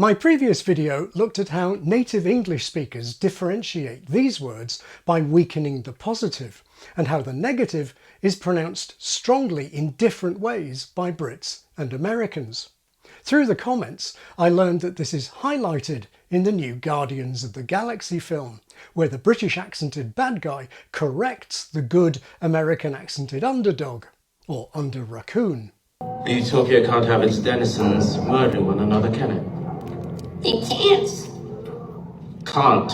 My previous video looked at how native English speakers differentiate these words by weakening the positive, and how the negative is pronounced strongly in different ways by Brits and Americans. Through the comments, I learned that this is highlighted in the new Guardians of the Galaxy film, where the British accented bad guy corrects the good American accented underdog, or under raccoon. Utopia can't have its denizens murdering one another, can it? It can't.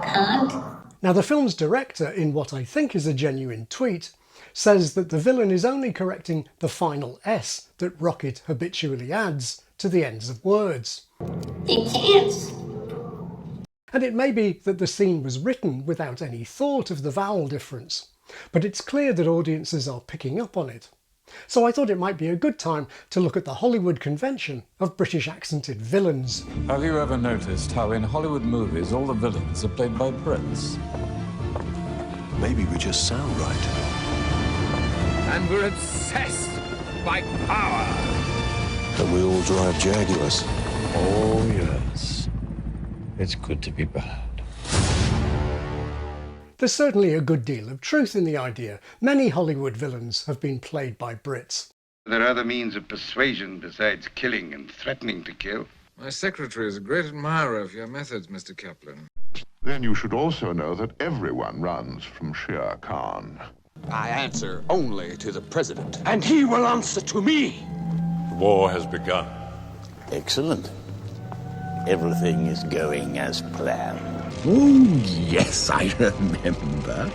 Can't. Now, the film's director, in what I think is a genuine tweet, says that the villain is only correcting the final S that Rocket habitually adds to the ends of words. It can't. And it may be that the scene was written without any thought of the vowel difference, but it's clear that audiences are picking up on it. So I thought it might be a good time to look at the Hollywood convention of British accented villains. Have you ever noticed how in Hollywood movies all the villains are played by Brits? Maybe we just sound right. And we're obsessed by power. And we all drive Jaguars. Oh, yes. It's good to be bad. There's certainly a good deal of truth in the idea. Many Hollywood villains have been played by Brits. There are other means of persuasion besides killing and threatening to kill. My secretary is a great admirer of your methods, Mr. Kaplan. Then you should also know that everyone runs from Shere Khan. I answer only to the president. And he will answer to me. The war has begun. Excellent. Everything is going as planned. Oh, yes, I remember.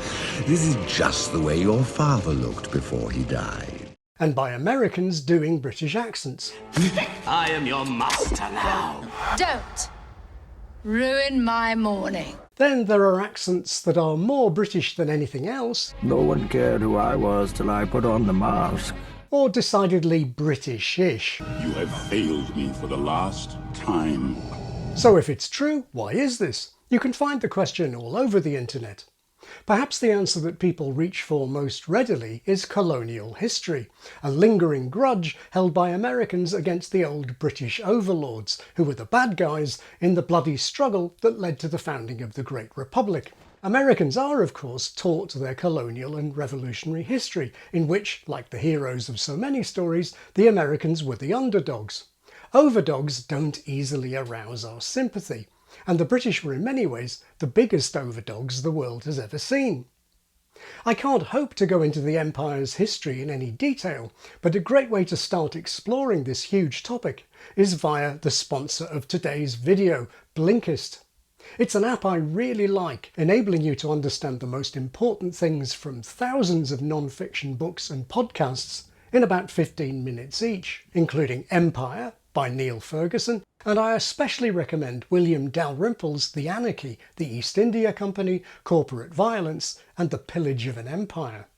This is just the way your father looked before he died. And by Americans doing British accents. I am your master now. Don't ruin my morning. Then there are accents that are more British than anything else. No one cared who I was till I put on the mask. Or decidedly British-ish. You have failed me for the last time. So if it's true, why is this? You can find the question all over the internet. Perhaps the answer that people reach for most readily is colonial history, a lingering grudge held by Americans against the old British overlords, who were the bad guys in the bloody struggle that led to the founding of the Great Republic. Americans are, of course, taught their colonial and revolutionary history, in which, like the heroes of so many stories, the Americans were the underdogs. Overdogs don't easily arouse our sympathy, and the British were in many ways the biggest overdogs the world has ever seen. I can't hope to go into the Empire's history in any detail, but a great way to start exploring this huge topic is via the sponsor of today's video, Blinkist. It's an app I really like, enabling you to understand the most important things from thousands of non-fiction books and podcasts in about 15 minutes each, including Empire by Neil Ferguson, and I especially recommend William Dalrymple's The Anarchy, the East India Company, Corporate Violence, and the Pillage of an Empire.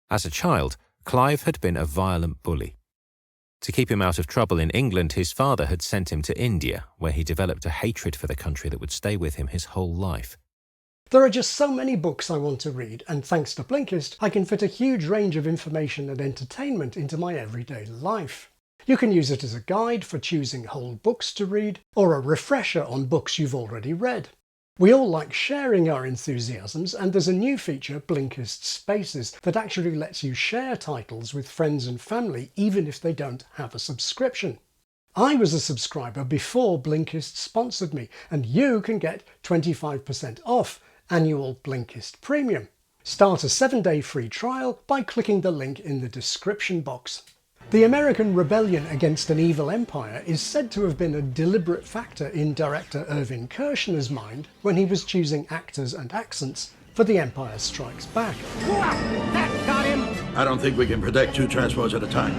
As a child, Clive had been a violent bully. To keep him out of trouble in England, his father had sent him to India, where he developed a hatred for the country that would stay with him his whole life. There are just so many books I want to read, and thanks to Blinkist, I can fit a huge range of information and entertainment into my everyday life. You can use it as a guide for choosing whole books to read, or a refresher on books you've already read. We all like sharing our enthusiasms, and there's a new feature, Blinkist Spaces, that actually lets you share titles with friends and family even if they don't have a subscription. I was a subscriber before Blinkist sponsored me, and you can get 25% off annual Blinkist Premium. Start a 7-day free trial by clicking the link in the description box. The American rebellion against an evil empire is said to have been a deliberate factor in director Irvin Kershner's mind when he was choosing actors and accents for The Empire Strikes Back. That got him! I don't think we can protect 2 transports at a time.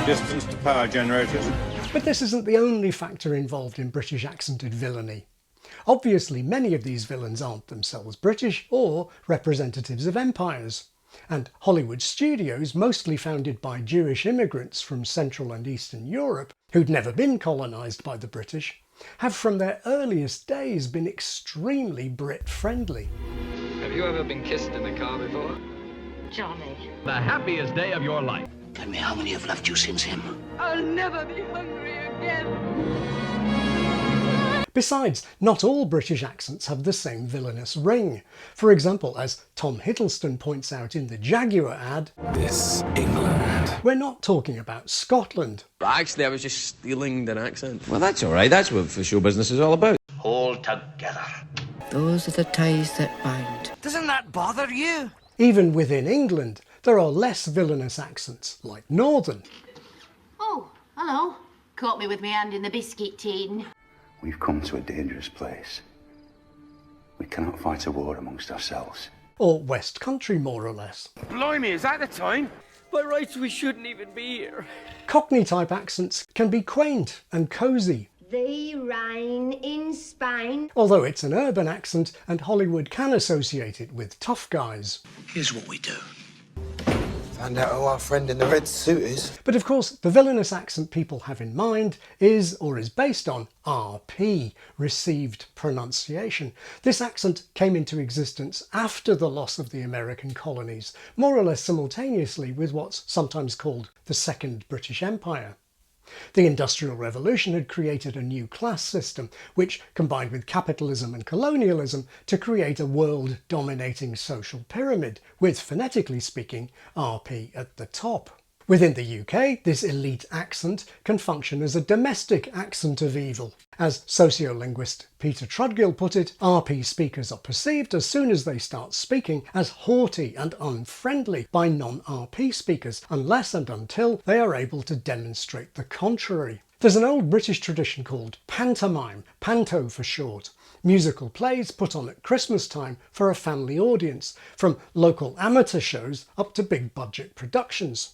Distance to power generators. But this isn't the only factor involved in British accented villainy. Obviously, many of these villains aren't themselves British or representatives of empires. And Hollywood studios, mostly founded by Jewish immigrants from Central and Eastern Europe, who'd never been colonised by the British, have from their earliest days been extremely Brit-friendly. Have you ever been kissed in a car before? Johnny. The happiest day of your life. Tell me how many have left you since him. I'll never be hungry again. Besides, not all British accents have the same villainous ring. For example, as Tom Hiddleston points out in the Jaguar ad, "This England." We're not talking about Scotland. Actually, I was just stealing their accent. Well, that's all right. That's what the show business is all about. Hold together. Those are the ties that bind. Doesn't that bother you? Even within England, there are less villainous accents, like Northern. Oh, hello. Caught me with my hand in the biscuit tin. We've come to a dangerous place. We cannot fight a war amongst ourselves. Or West Country, more or less. Blimey, is that the time? By rights, we shouldn't even be here. Cockney-type accents can be quaint and cosy. The rain in Spain. Although it's an urban accent and Hollywood can associate it with tough guys. Here's what we do. Find out who our friend in the red suit is. But of course, the villainous accent people have in mind is, or is based on, RP, received pronunciation. This accent came into existence after the loss of the American colonies, more or less simultaneously with what's sometimes called the Second British Empire. The Industrial Revolution had created a new class system, which combined with capitalism and colonialism to create a world-dominating social pyramid, with, phonetically speaking, RP at the top. Within the UK, this elite accent can function as a domestic accent of evil. As sociolinguist Peter Trudgill put it, RP speakers are perceived as soon as they start speaking as haughty and unfriendly by non-RP speakers, unless and until they are able to demonstrate the contrary. There's an old British tradition called pantomime, panto for short, musical plays put on at Christmas time for a family audience, from local amateur shows up to big budget productions.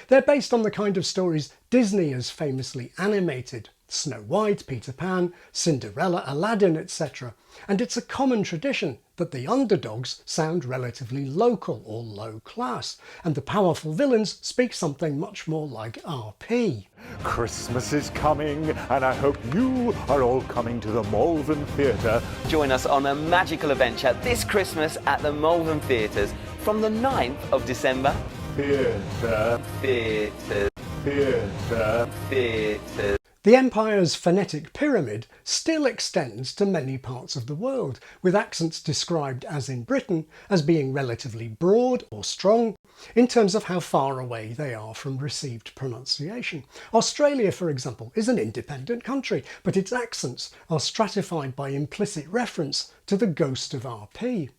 They're based on the kind of stories Disney has famously animated: Snow White, Peter Pan, Cinderella, Aladdin, etc. And it's a common tradition that the underdogs sound relatively local or low class, and the powerful villains speak something much more like RP. Christmas is coming, and I hope you are all coming to the Malvern Theatre. Join us on a magical adventure this Christmas at the Malvern Theatres from the 9th of December. Theatre. Theatres. Theatre. Theatres. The empire's phonetic pyramid still extends to many parts of the world, with accents described, as in Britain, as being relatively broad or strong in terms of how far away they are from received pronunciation. Australia, for example, is an independent country, but its accents are stratified by implicit reference to the ghost of RP.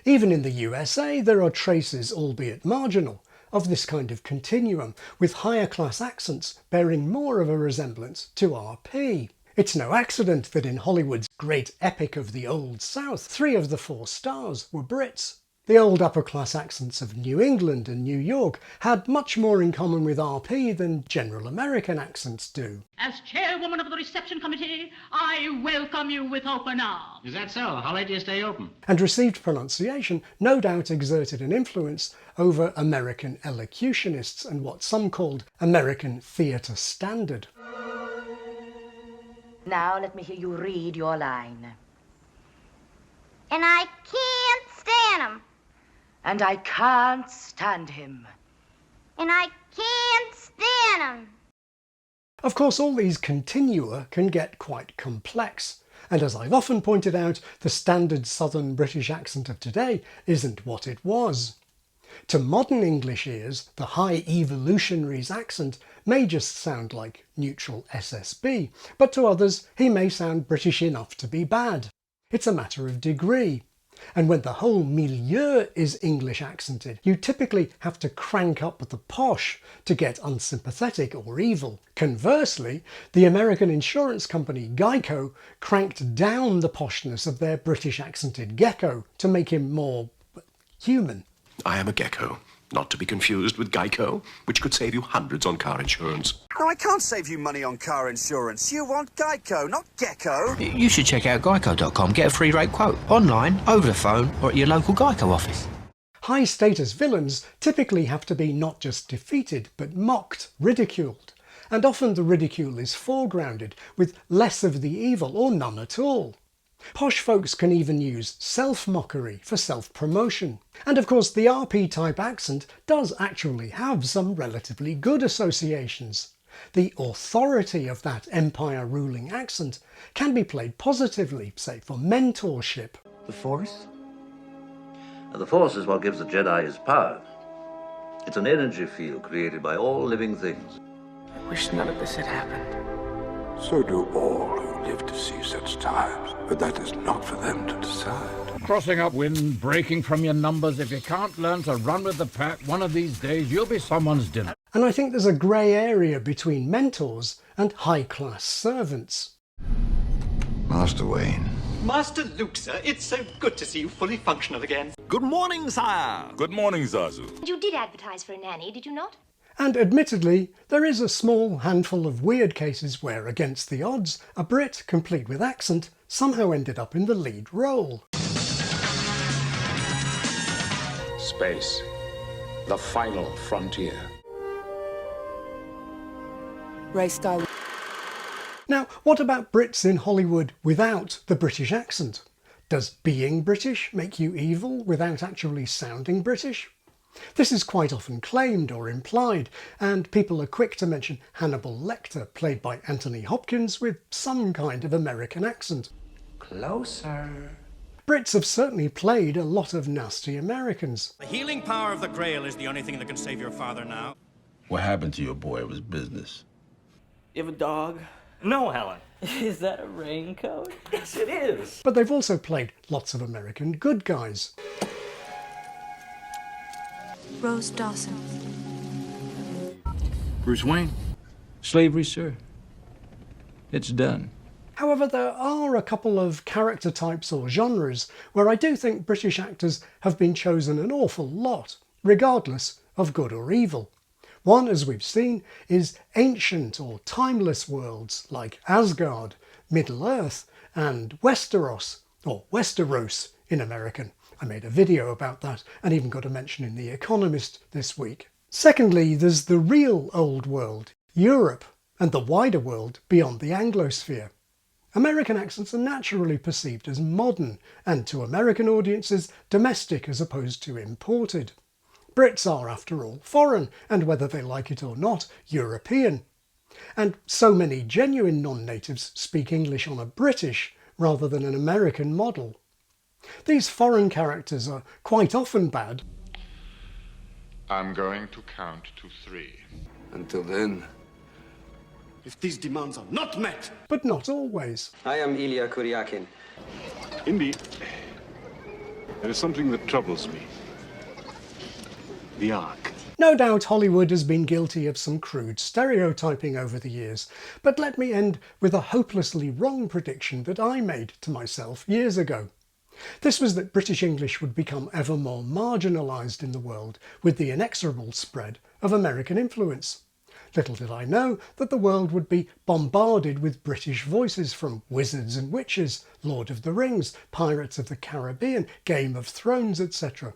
Even in the USA, there are traces, albeit marginal, of this kind of continuum, with higher class accents bearing more of a resemblance to RP. It's no accident that in Hollywood's great epic of the Old South, 3 of the 4 stars were Brits. The old upper-class accents of New England and New York had much more in common with RP than general American accents do. As chairwoman of the reception committee, I welcome you with open arms. Is that so? How late do you stay open? And received pronunciation no doubt exerted an influence over American elocutionists and what some called American theatre standard. Now let me hear you read your line. And I can't stand him. And I can't stand him. And I can't stand him. Of course, all these continua can get quite complex, and as I've often pointed out, the standard southern British accent of today isn't what it was. To modern English ears, the high evolutionary's accent may just sound like neutral SSB, but to others he may sound British enough to be bad. It's a matter of degree. And when the whole milieu is English accented, you typically have to crank up the posh to get unsympathetic or evil. Conversely, the American insurance company Geico cranked down the poshness of their British accented gecko to make him more human. I am a gecko, not to be confused with Geico, which could save you hundreds on car insurance. No, I can't save you money on car insurance. You want Geico, not Gecko. You should check out geico.com, get a free rate quote, online, over the phone, or at your local Geico office. High-status villains typically have to be not just defeated, but mocked, ridiculed. And often the ridicule is foregrounded, with less of the evil or none at all. Posh folks can even use self-mockery for self-promotion. And of course the RP-type accent does actually have some relatively good associations. The authority of that empire-ruling accent can be played positively, say for mentorship. The Force? The Force is what gives the Jedi his power. It's an energy field created by all living things. I wish none of this had happened. So do all who live to see such times, but that is not for them to decide. Crossing up wind, breaking from your numbers. If you can't learn to run with the pack, one of these days you'll be someone's dinner. And I think there's a grey area between mentors and high-class servants. Master Wayne. Master Luke, sir, it's so good to see you fully functional again. Good morning, sire. Good morning, Zazu. You did advertise for a nanny, did you not? And admittedly, there is a small handful of weird cases where, against the odds, a Brit, complete with accent, somehow ended up in the lead role. Space. The final frontier. Race guy. Now, what about Brits in Hollywood without the British accent? Does being British make you evil without actually sounding British? This is quite often claimed or implied, and people are quick to mention Hannibal Lecter, played by Anthony Hopkins, with some kind of American accent. Closer. Brits have certainly played a lot of nasty Americans. The healing power of the Grail is the only thing that can save your father now. What happened to your boy was business. You have a dog? No, Helen. Is that a raincoat? Yes, it is. But they've also played lots of American good guys. Rose Dawson. Bruce Wayne. Slavery, sir. It's done. However, there are a couple of character types or genres where I do think British actors have been chosen an awful lot, regardless of good or evil. One, as we've seen, is ancient or timeless worlds like Asgard, Middle-earth and Westeros, or Westeros in American. I made a video about that and even got a mention in The Economist this week. Secondly, there's the real old world, Europe, and the wider world beyond the Anglosphere. American accents are naturally perceived as modern, and to American audiences, domestic as opposed to imported. Brits are, after all, foreign, and whether they like it or not, European. And so many genuine non-natives speak English on a British rather than an American model. These foreign characters are quite often bad. I'm going to count to 3. Until then, If these demands are not met. But not always. I am Ilya Kuryakin. Indy, there is something that troubles me. The Ark. No doubt Hollywood has been guilty of some crude stereotyping over the years, but let me end with a hopelessly wrong prediction that I made to myself years ago. This was that British English would become ever more marginalised in the world with the inexorable spread of American influence. Little did I know that the world would be bombarded with British voices from Wizards and Witches, Lord of the Rings, Pirates of the Caribbean, Game of Thrones, etc.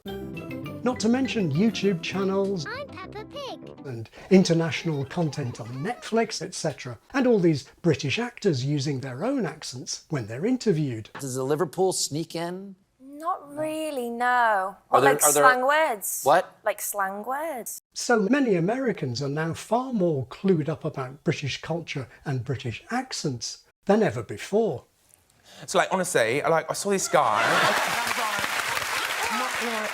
Not to mention YouTube channels, I'm Peppa Pig, and international content on Netflix, etc. And all these British actors using their own accents when they're interviewed. Does the Liverpool sneak in? Not really, no. Are there slang words? What? Like slang words. So many Americans are now far more clued up about British culture and British accents than ever before. So, like, honestly, I saw this guy.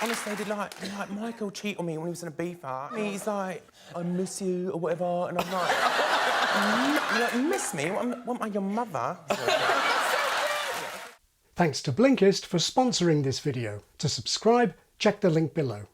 Honestly, did like Michael cheat on me when he was in a beefer? He's like, I miss you or whatever, and I'm like, you don't miss me? What am I, your mother? Thanks to Blinkist for sponsoring this video. To subscribe, check the link below.